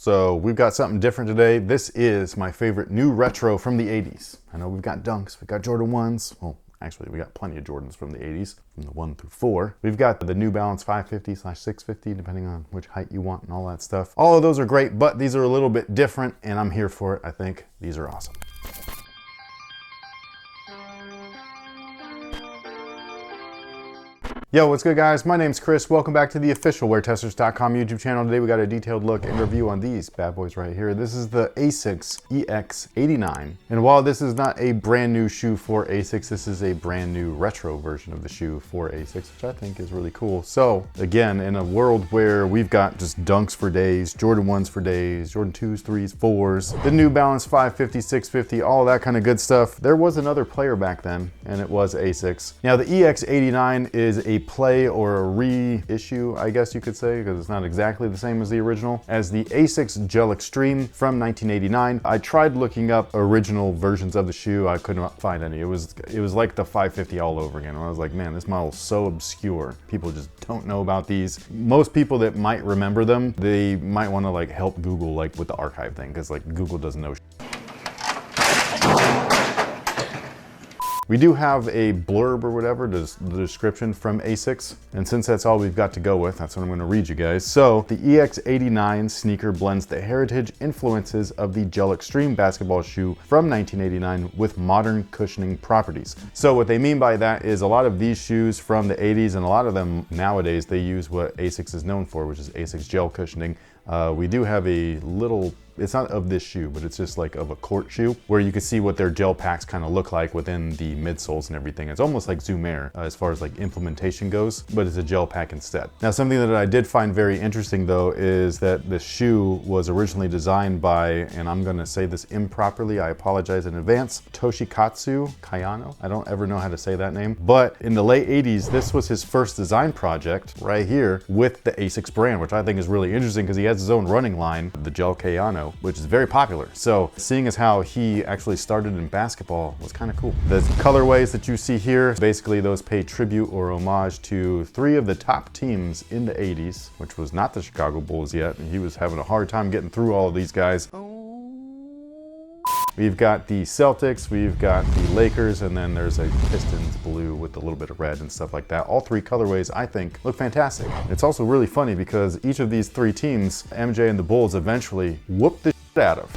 So we've got something different today. This is my favorite new retro from the 80s. I know we've got Dunks, we've got Jordan 1s. Well, actually we got plenty of Jordans from the 80s, from the 1 through 4. We've got the New Balance 550/650, depending on which height you want and all that stuff. All of those are great, but these are a little bit different and I'm here for it. I think these are awesome. Yo, what's good guys? My name's Chris. Welcome back to the official WearTesters.com YouTube channel. Today we got a detailed look and review on these bad boys right here. This is the Asics EX89. And while this is not a brand new shoe for Asics, this is a brand new retro version of the shoe for Asics, which I think is really cool. So again, in a world where we've got just Dunks for days, Jordan 1s for days, Jordan 2s, 3s, 4s, the New Balance 550/650, all that kind of good stuff, there was another player back then, and it was Asics. Now the EX89 is a play or a reissue, I guess you could say, because it's not exactly the same as the original, as the Asics Gel Extreme from 1989. I tried looking up original versions of the shoe. I couldn't find any. It was like the 550 all over again. I was like, man, this model's so obscure. People just don't know about these. Most people that might remember them, they might want to like help Google like with the archive thing, because like Google doesn't know. We do have a blurb or whatever, the description from Asics. And since that's all we've got to go with, that's what I'm gonna read you guys. So the EX89 sneaker blends the heritage influences of the Gel Extreme basketball shoe from 1989 with modern cushioning properties. So what they mean by that is a lot of these shoes from the 80s and a lot of them nowadays, they use what Asics is known for, which is Asics gel cushioning. We do have a little, it's not of this shoe, but it's just like of a court shoe where you can see what their gel packs kind of look like within the midsoles and everything. It's almost like Zoom Air as far as like implementation goes, but it's a gel pack instead. Now, something that I did find very interesting though is that the shoe was originally designed by, and I'm gonna say this improperly, I apologize in advance, Toshikatsu Kayano. I don't ever know how to say that name, but in the late 80s, this was his first design project right here with the Asics brand, which I think is really interesting because he has his own running line, the Gel Kayano, which is very popular. So seeing as how he actually started in basketball was kind of cool. The colorways that you see here, basically those pay tribute or homage to 3 of the top teams in the 80s, which was not the Chicago Bulls yet. And he was having a hard time getting through all of these guys. We've got the Celtics, we've got the Lakers, and then there's a Pistons blue with a little bit of red and stuff like that. All 3 colorways, I think, look fantastic. It's also really funny because each of these 3 teams, MJ and the Bulls, eventually whooped the shit out of.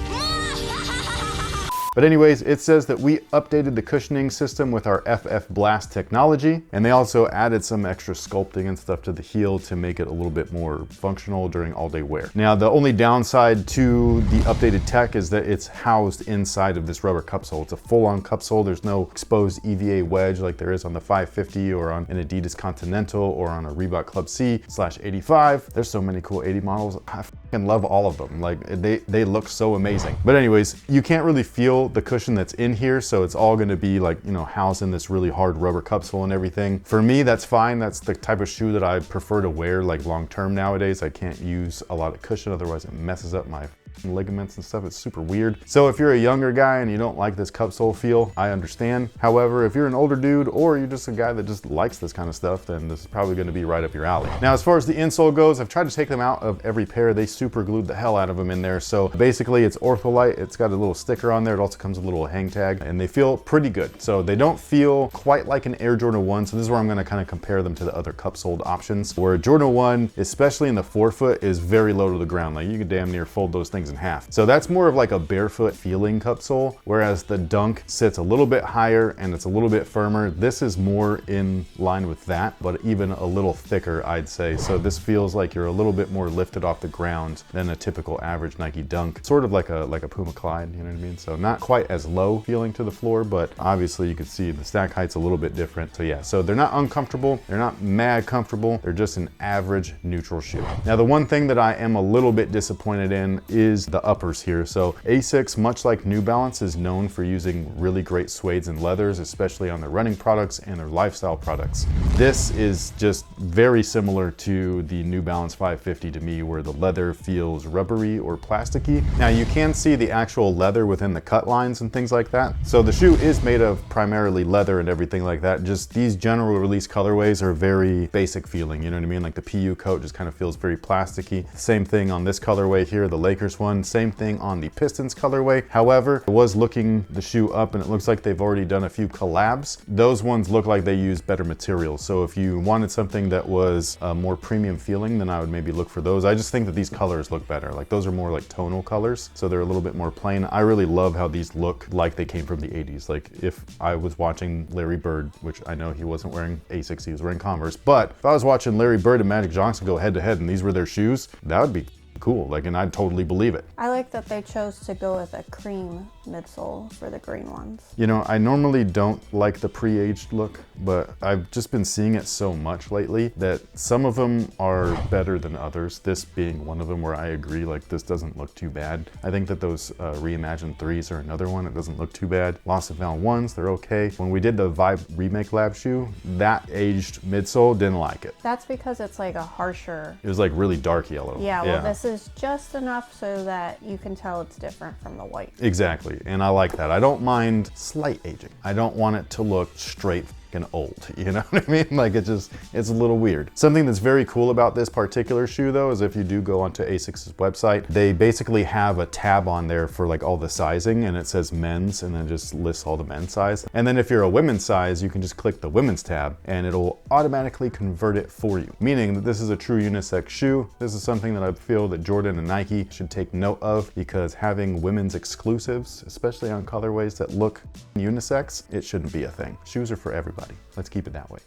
But anyways, it says that we updated the cushioning system with our FF Blast technology, and they also added some extra sculpting and stuff to the heel to make it a little bit more functional during all-day wear. Now, the only downside to the updated tech is that it's housed inside of this rubber cupsole. It's a full-on cupsole. There's no exposed EVA wedge like there is on the 550 or on an Adidas Continental or on a Reebok Club C/85. There's so many cool 80 models. I fucking love all of them. Like, they look so amazing. But anyways, you can't really feel the cushion that's in here, so it's all going to be like, you know, housed in this really hard rubber cupsole and everything. For me, that's fine. That's the type of shoe that I prefer to wear like long term nowadays. I can't use a lot of cushion, otherwise it messes up my ligaments and stuff. It's super weird. So if you're a younger guy and you don't like this cupsole feel, I understand. However, if you're an older dude or you're just a guy that just likes this kind of stuff, then this is probably going to be right up your alley. Now, as far as the insole goes, I've tried to take them out of every pair. They super glued the hell out of them in there. So basically it's Ortholite. It's got a little sticker on there. It also comes with a little hang tag and they feel pretty good. So they don't feel quite like an Air Jordan 1. So this is where I'm going to kind of compare them to the other cupsoled options, where Jordan 1, especially in the forefoot, is very low to the ground. Like you could damn near fold those things in half. So that's more of like a barefoot feeling cupsole, whereas the Dunk sits a little bit higher and it's a little bit firmer. This is more in line with that, but even a little thicker, I'd say. So this feels like you're a little bit more lifted off the ground than a typical average Nike Dunk. Sort of like a Puma Clyde, you know what I mean? So not quite as low feeling to the floor, but obviously you can see the stack height's a little bit different. So yeah, so they're not uncomfortable. They're not mad comfortable. They're just an average neutral shoe. Now, the one thing that I am a little bit disappointed in is is the uppers here. So Asics, much like New Balance, is known for using really great suedes and leathers, especially on their running products and their lifestyle products. This is just very similar to the New Balance 550 to me, where the leather feels rubbery or plasticky. Now you can see the actual leather within the cut lines and things like that. So the shoe is made of primarily leather and everything like that. Just these general release colorways are very basic feeling, you know what I mean? Like the PU coat just kind of feels very plasticky. Same thing on this colorway here, the Lakers one. Same thing on the Pistons colorway. However, I was looking the shoe up and it looks like they've already done a few collabs. Those ones look like they use better materials. So if you wanted something that was more premium feeling, then I would maybe look for those. I just think that these colors look better. Like those are more like tonal colors, so they're a little bit more plain. I really love how these look like they came from the 80s. Like if I was watching Larry Bird, which I know he wasn't wearing Asics, he was wearing Converse, but if I was watching Larry Bird and Magic Johnson go head to head and these were their shoes, that would be cool. Like, and I'd totally believe it. I like that they chose to go with a cream midsole for the green ones. You know, I normally don't like the pre-aged look, but I've just been seeing it so much lately that some of them are better than others. This being one of them where I agree, like this doesn't look too bad. I think that those reimagined 3s are another one. It doesn't look too bad. Lost and Found 1s, they're okay. When we did the Vibe Remake Lab shoe, that aged midsole, didn't like it. That's because it's like a harsher. It was like really dark yellow. Yeah, well this is just enough so that you can tell it's different from the white. Exactly, and I like that. I don't mind slight aging. I don't want it to look straight and old, you know what I mean? Like it's a little weird. Something that's very cool about this particular shoe though is if you do go onto Asics' website, they basically have a tab on there for like all the sizing and it says men's and then just lists all the men's size. And then if you're a women's size, you can just click the women's tab and it'll automatically convert it for you. Meaning that this is a true unisex shoe. This is something that I feel that Jordan and Nike should take note of, because having women's exclusives, especially on colorways that look unisex, it shouldn't be a thing. Shoes are for everybody. Let's keep it that way.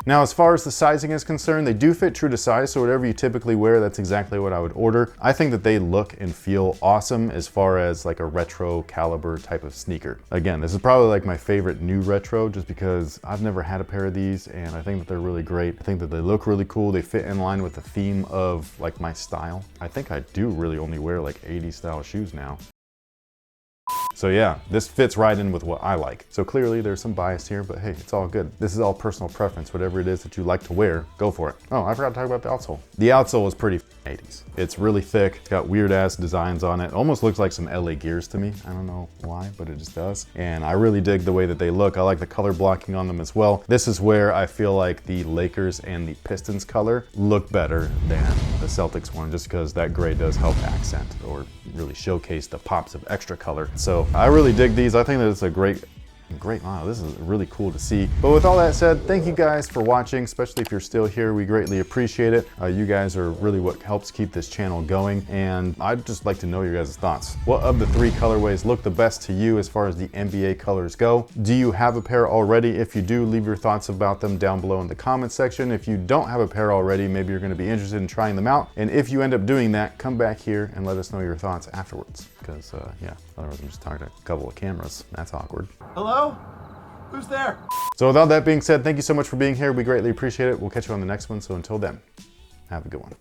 Now, as far as the sizing is concerned, they do fit true to size, so whatever you typically wear, that's exactly what I would order. I think that they look and feel awesome as far as like a retro caliber type of sneaker. Again, this is probably like my favorite new retro just because I've never had a pair of these and I think that they're really great. I think that they look really cool. They fit in line with the theme of like my style. I think I do really only wear like 80s style shoes now. So yeah, this fits right in with what I like. So clearly there's some bias here, but hey, it's all good. This is all personal preference. Whatever it is that you like to wear, go for it. Oh, I forgot to talk about the outsole. The outsole is pretty 80s. It's really thick. It's got weird ass designs on it. It almost looks like some LA Gears to me. I don't know why, but it just does. And I really dig the way that they look. I like the color blocking on them as well. This is where I feel like the Lakers and the Pistons color look better than the Celtics one, just because that gray does help accent or really showcase the pops of extra color. So I really dig these. I think that it's a great line. This is really cool to see. But with all that said, thank you guys for watching, especially if you're still here. We greatly appreciate it. You guys are really what helps keep this channel going. And I'd just like to know your guys' thoughts. What of the 3 colorways look the best to you as far as the NBA colors go? Do you have a pair already? If you do, leave your thoughts about them down below in the comment section. If you don't have a pair already, maybe you're going to be interested in trying them out. And if you end up doing that, come back here and let us know your thoughts afterwards. Because yeah, otherwise I'm just talking to a couple of cameras. That's awkward. Hello? Who's there? So with all that being said, thank you so much for being here. We greatly appreciate it. We'll catch you on the next one. So until then, have a good one.